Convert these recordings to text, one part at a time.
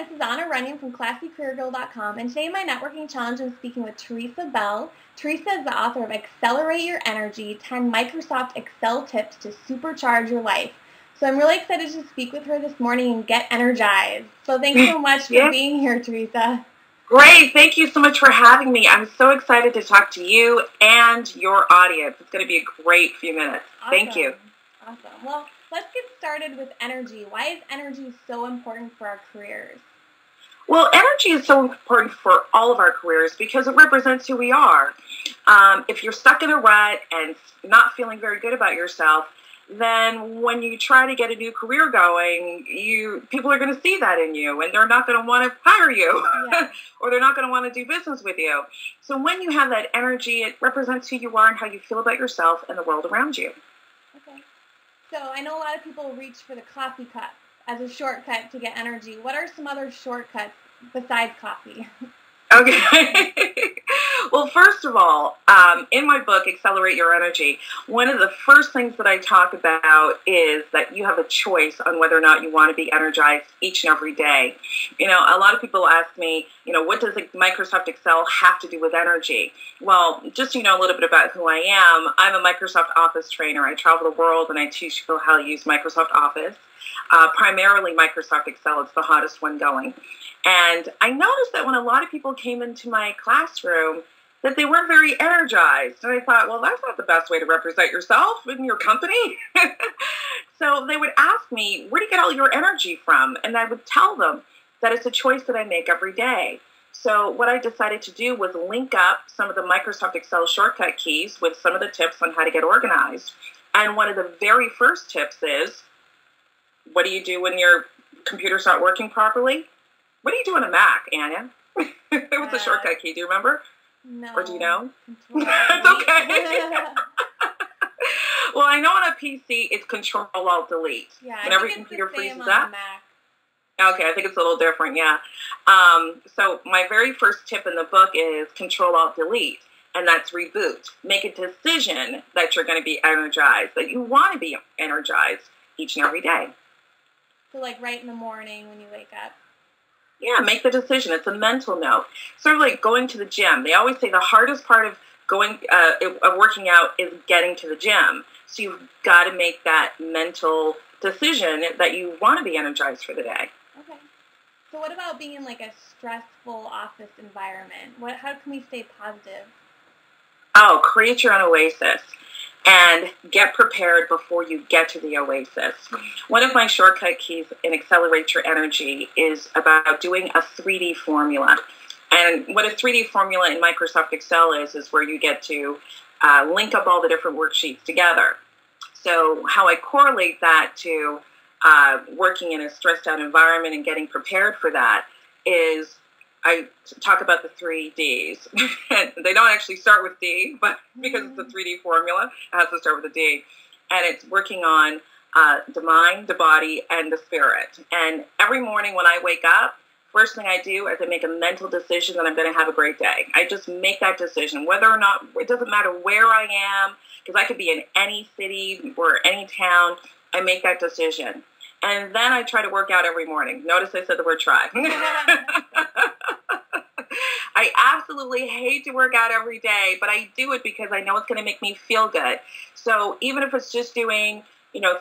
This is Anna Runyon from ClassyCareerGirl.com, and today in my networking challenge I'm speaking with Teresa Bell. Teresa is the author of Accelerate Your Energy, 10 Microsoft Excel Tips to Supercharge Your Life. So I'm really excited to speak with her this morning and get energized. So thanks so much for being here, Teresa. Great. Thank you so much for having me. I'm so excited to talk to you and your audience. It's going to be a great few minutes. Awesome. Thank you. Awesome. Well, let's get started with energy. Why is energy so important for our careers? Well, energy is so important for all of our careers because it represents who we are. If you're stuck in a rut and not feeling very good about yourself, then when you try to get a new career going, people are going to see that in you, and they're not going to want to hire you, or they're not going to want to do business with you. So when you have that energy, it represents who you are and how you feel about yourself and the world around you. Okay. So I know a lot of people reach for the coffee cup as a shortcut to get energy. What are some other shortcuts besides coffee? Okay. Well, first of all, in my book, Accelerate Your Energy, one of the first things that I talk about is that you have a choice on whether or not you want to be energized each and every day. You know, a lot of people ask me, what does Microsoft Excel have to do with energy? Well, just so you know a little bit about who I am, I'm a Microsoft Office trainer. I travel the world and I teach people how to use Microsoft Office. Primarily Microsoft Excel, it's the hottest one going. And I noticed that when a lot of people came into my classroom, that they weren't very energized. And I thought, well, that's not the best way to represent yourself in your company. So they would ask me, where do you get all your energy from? And I would tell them that it's a choice that I make every day. So what I decided to do was link up some of the Microsoft Excel shortcut keys with some of the tips on how to get organized. And one of the very first tips is, what do you do when your computer's not working properly? What do you do on a Mac, Anya? What's the shortcut key? Do you remember? No. Or do you know? It's okay. Well, I know on a PC, it's Control-Alt-Delete. Yeah, when every computer freezes up. Okay, I think it's a little different, yeah. So my very first tip in the book is Control-Alt-Delete, and that's reboot. Make a decision that you're going to be energized, that you want to be energized each and every day. So like right in the morning when you wake up? Yeah, make the decision. It's a mental note. Sort of like going to the gym. They always say the hardest part of working out is getting to the gym. So you've got to make that mental decision that you want to be energized for the day. Okay. So what about being in like a stressful office environment? How can we stay positive? Oh, create your own oasis. And get prepared before you get to the oasis. One of my shortcut keys in Accelerate Your Energy is about doing a 3D formula. And what a 3D formula in Microsoft Excel is where you get to link up all the different worksheets together. So how I correlate that to working in a stressed out environment and getting prepared for that is I talk about the 3 Ds. They don't actually start with D, but because it's a 3D formula, it has to start with a D. And it's working on the mind, the body, and the spirit. And every morning when I wake up, first thing I do is I make a mental decision that I'm going to have a great day. I just make that decision, whether or not, it doesn't matter where I am, because I could be in any city or any town, I make that decision. And then I try to work out every morning. Notice I said the word try. I absolutely hate to work out every day, but I do it because I know it's going to make me feel good. So even if it's just doing,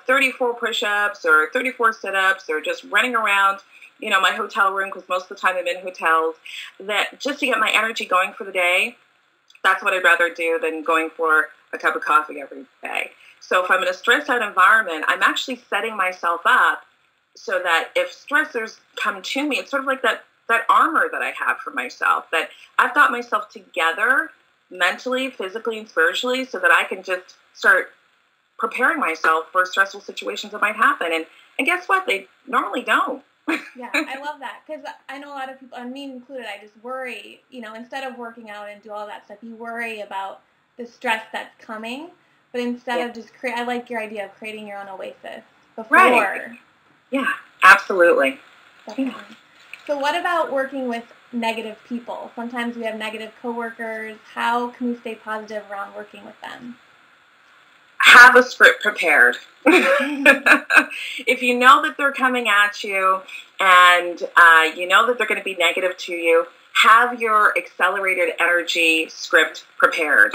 34 push-ups or 34 sit-ups or just running around, my hotel room, because most of the time I'm in hotels, that just to get my energy going for the day, that's what I'd rather do than going for a cup of coffee every day. So if I'm in a stressed out environment, I'm actually setting myself up so that if stressors come to me, it's sort of like that armor that I have for myself, that I've got myself together mentally, physically, and spiritually so that I can just start preparing myself for stressful situations that might happen. And guess what? They normally don't. Yeah, I love that because I know a lot of people, and me included, I just worry, instead of working out and do all that stuff, you worry about the stress that's coming. But instead of just I like your idea of creating your own oasis before. Right. Yeah, absolutely. Definitely. So what about working with negative people? Sometimes we have negative coworkers. How can we stay positive around working with them? have a script prepared. If you know that they're coming at you and you know that they're going to be negative to you, have your accelerated energy script prepared.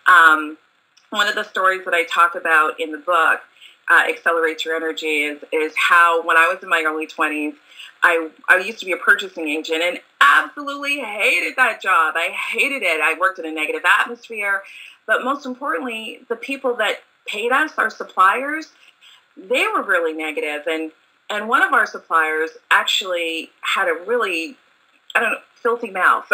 One of the stories that I talk about in the book, Accelerate Your Energy, is how when I was in my early 20s, I used to be a purchasing agent and absolutely hated that job. I hated it. I worked in a negative atmosphere. But most importantly, the people that paid us, our suppliers, they were really negative. And one of our suppliers actually had a really, filthy mouth.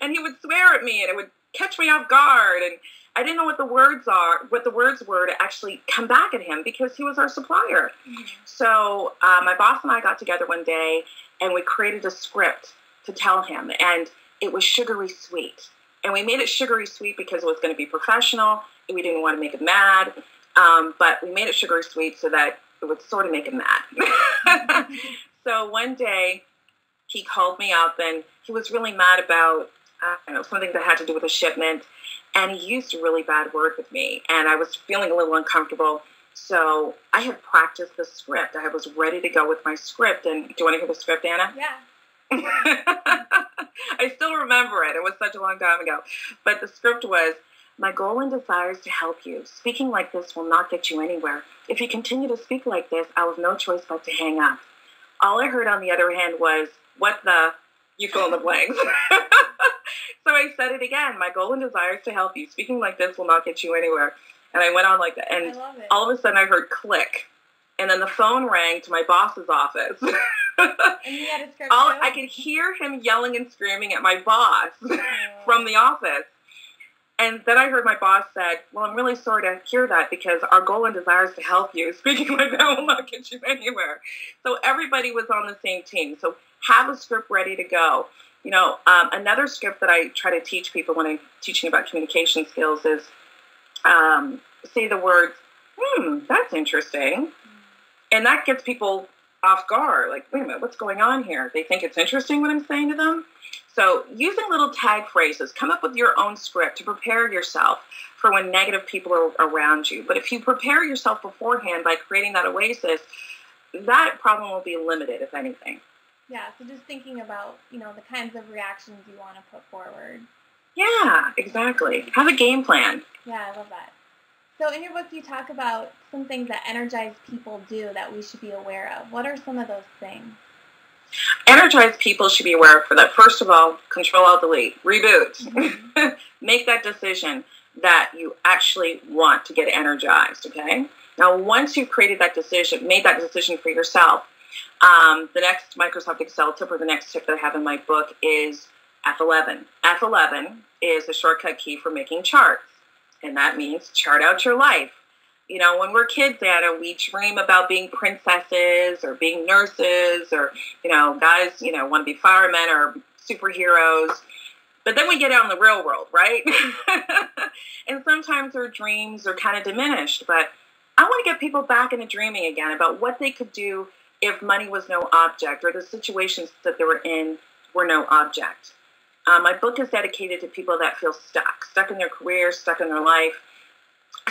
And he would swear at me and it would catch me off guard. And I didn't know what the words were to actually come back at him because he was our supplier. Mm-hmm. So my boss and I got together one day and we created a script to tell him. And it was sugary sweet. And we made it sugary sweet because it was going to be professional. And we didn't want to make him mad. But we made it sugary sweet so that it would sort of make him mad. So one day he called me up and he was really mad about something that had to do with a shipment. And he used a really bad word with me. And I was feeling a little uncomfortable. So I had practiced the script. I was ready to go with my script. And do you want to hear the script, Anna? Yeah. I still remember it. It was such a long time ago. But the script was, my goal and desire is to help you. Speaking like this will not get you anywhere. If you continue to speak like this, I'll have no choice but to hang up. All I heard on the other hand was, what the, you fill in the blanks. So I said it again. My goal and desire is to help you. Speaking like this will not get you anywhere. And I went on like that. And all of a sudden I heard click. And then the phone rang to my boss's office. And you had a script I could hear him yelling and screaming at my boss from the office. And then I heard my boss said, well, I'm really sorry to hear that because our goal and desire is to help you. Speaking like that will not get you anywhere. So everybody was on the same team. So have a script ready to go. Another script that I try to teach people when I'm teaching about communication skills is say the words, that's interesting. And that gets people off guard. Like, wait a minute, what's going on here? They think it's interesting what I'm saying to them. So using little tag phrases, come up with your own script to prepare yourself for when negative people are around you. But if you prepare yourself beforehand by creating that oasis, that problem will be limited, if anything. Yeah, so just thinking about, the kinds of reactions you want to put forward. Yeah, exactly. Have a game plan. Yeah, I love that. So in your book, you talk about some things that energized people do that we should be aware of. What are some of those things? Energized people should be aware of that. First of all, Control-Alt-Delete, reboot. Mm-hmm. Make that decision that you actually want to get energized, okay? Now, once you've created that decision, made that decision for yourself, the next Microsoft Excel tip or the next tip that I have in my book is F11. F11 is a shortcut key for making charts, and that means chart out your life. When we're kids, Anna, we dream about being princesses or being nurses or, guys, want to be firemen or superheroes. But then we get out in the real world, right? And sometimes our dreams are kind of diminished. But I want to get people back into dreaming again about what they could do if money was no object or the situations that they were in were no object. My book is dedicated to people that feel stuck in their career, stuck in their life,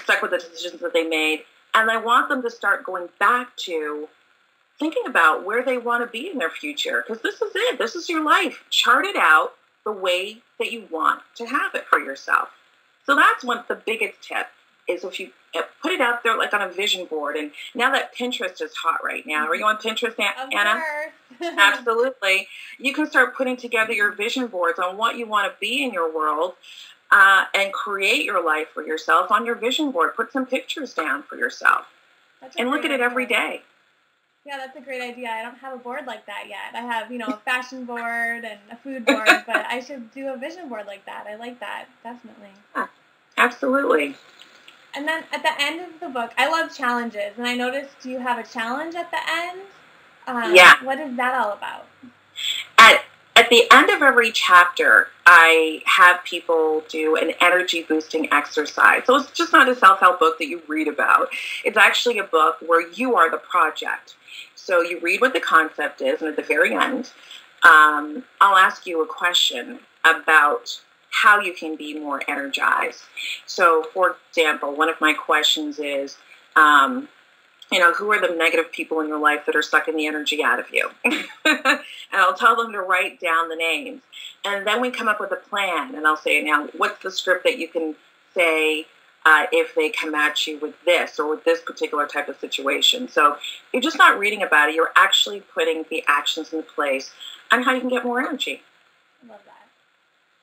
stuck with the decisions that they made. And I want them to start going back to thinking about where they want to be in their future. Because this is it. This is your life. Chart it out the way that you want to have it for yourself. So that's one of the biggest tips is if you put it out there like on a vision board. And now that Pinterest is hot right now. Are you on Pinterest, Anna? Of course. Absolutely. You can start putting together your vision boards on what you want to be in your world and create your life for yourself on your vision board. Put some pictures down for yourself and look at it every day. Yeah, that's a great idea. I don't have a board like that yet. I have, a fashion board and a food board, but I should do a vision board like that. I like that, definitely. Yeah, absolutely. And then at the end of the book, I love challenges, and I noticed you have a challenge at the end. Yeah. What is that all about? At the end of every chapter, I have people do an energy boosting exercise. So it's just not a self-help book that you read about. It's actually a book where you are the project. So you read what the concept is, and at the very end, I'll ask you a question about how you can be more energized. So, for example, one of my questions is, who are the negative people in your life that are sucking the energy out of you? And I'll tell them to write down the names. And then we come up with a plan. And I'll say, now, what's the script that you can say if they come at you with this or with this particular type of situation? So you're just not reading about it. You're actually putting the actions in place on how you can get more energy. I love that.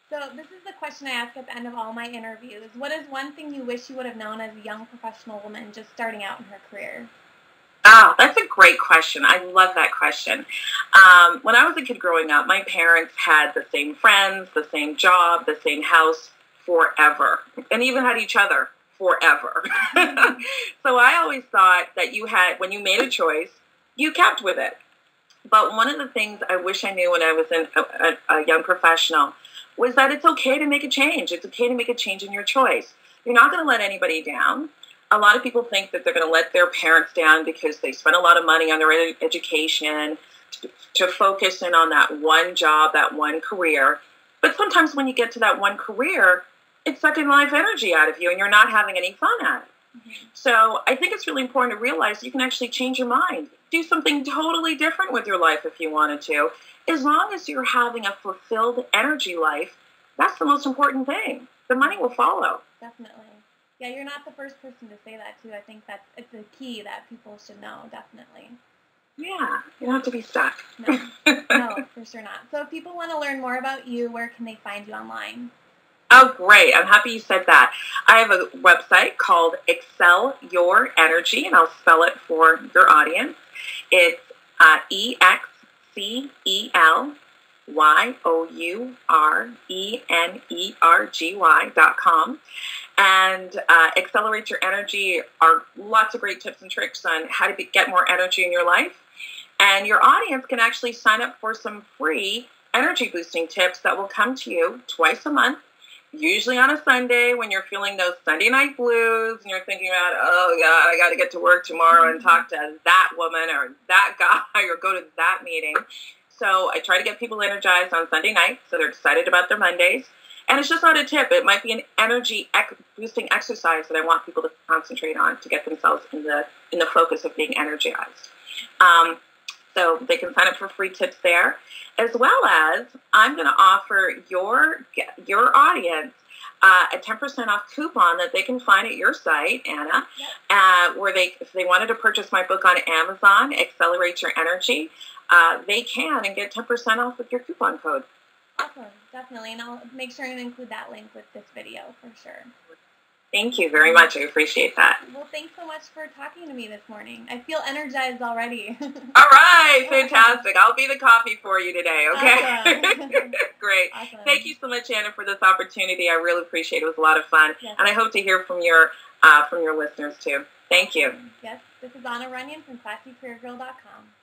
So this is the question I ask at the end of all my interviews. What is one thing you wish you would have known as a young professional woman just starting out in her career? Oh, that's a great question. I love that question. When I was a kid growing up, my parents had the same friends, the same job, the same house forever, and even had each other forever. So I always thought that when you made a choice, you kept with it. But one of the things I wish I knew when I was a young professional was that it's okay to make a change. It's okay to make a change in your choice. You're not going to let anybody down. A lot of people think that they're going to let their parents down because they spent a lot of money on their education to focus in on that one job, that one career. But sometimes when you get to that one career, it's sucking life energy out of you and you're not having any fun at it. Mm-hmm. So I think it's really important to realize you can actually change your mind. Do something totally different with your life if you wanted to. As long as you're having a fulfilled energy life, that's the most important thing. The money will follow. Definitely. Yeah, you're not the first person to say that, too. I think it's a key that people should know, definitely. Yeah, you don't have to be stuck. No, for sure not. So if people want to learn more about you, where can they find you online? Oh, great. I'm happy you said that. I have a website called Excel Your Energy, and I'll spell it for your audience. It's EXCELYOURENERGY.com. And Accelerate Your Energy are lots of great tips and tricks on how to get more energy in your life. And your audience can actually sign up for some free energy boosting tips that will come to you twice a month, usually on a Sunday when you're feeling those Sunday night blues and you're thinking about, oh, God, I got to get to work tomorrow and talk to that woman or that guy or go to that meeting. So I try to get people energized on Sunday night so they're excited about their Mondays. And it's just not a tip. It might be an energy boosting exercise that I want people to concentrate on to get themselves in the focus of being energized. So they can sign up for free tips there, as well as I'm going to offer your audience a 10% off coupon that they can find at your site, Anna, where if they wanted to purchase my book on Amazon, Accelerate Your Energy, they can and get 10% off with your coupon code. Awesome, definitely, and I'll make sure and include that link with this video for sure. Thank you very much. I appreciate that. Well, thanks so much for talking to me this morning. I feel energized already. All right, fantastic. I'll be the coffee for you today, okay? Awesome. Great. Awesome. Thank you so much, Anna, for this opportunity. I really appreciate it. It was a lot of fun, yes. And I hope to hear from your listeners too. Thank you. Yes, this is Anna Runyon from ClassyCareerGirl.com.